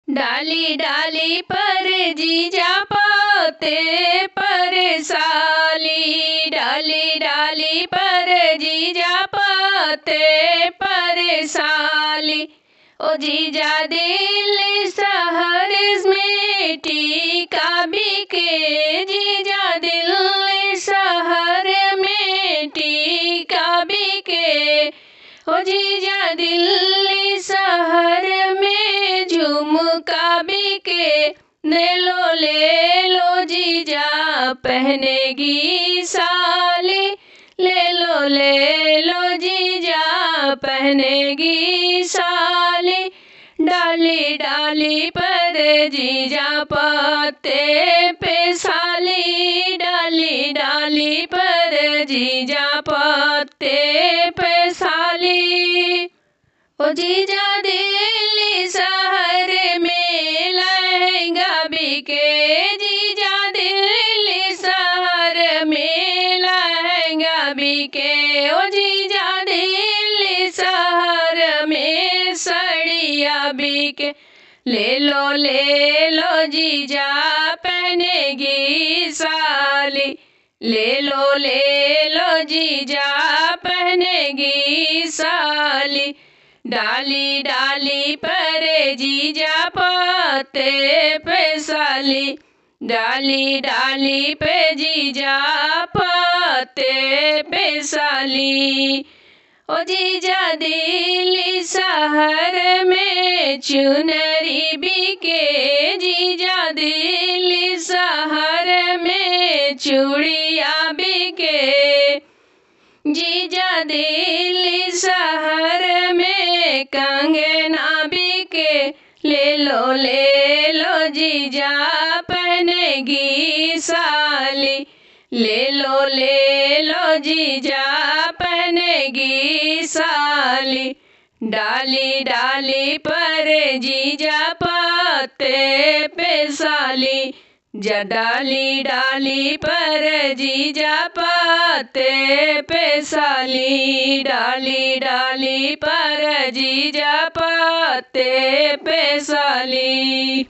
डाली डाली पर जीजा पाते पर साली, डाली डाली पर जीजा पाते पर साली। ओ जीजा दिल्ली शहर में टीका बिके, जीजा दिल्ली शहर में टीका बिके। ओ जीजा दिल्ली शहर में झुमका बिके, ले लो जीजा पहनेगी साली, ले लो जीजा पहनेगी साली। डाली डाली पर जीजा पाते पे साली, डाली डाली पर जीजा पाते पे साली। ओ जीजा दिल्ली शहर में लहंगा बिके, जीजा दिल्ली शहर में लहंगा बिके। ओ जीजा दिल्ली शहर में साड़ियाँ बिके, ले लो जीजा पहनेगी साली, ले लो जीजा पहनेगी साली। डाली डाली पर जीजा पाते पे साली, डाली डाली पे जीजा पाते पे साली। ओ जीजा दिल्ली शहर में चुनरी बिके, जीजा दिल्ली शहर में चूड़िया बिके, जीजा दिल्ली शहर में कंगना बिके। ले लो जीजा पहनेगी साली, ले लो जीजा पहनेगी साली। डाली डाली पर जीजा पाते पे साली, डाली डाली पर जीजा पाते पे साली, डाली डाली पर जीजा पाते पे साली।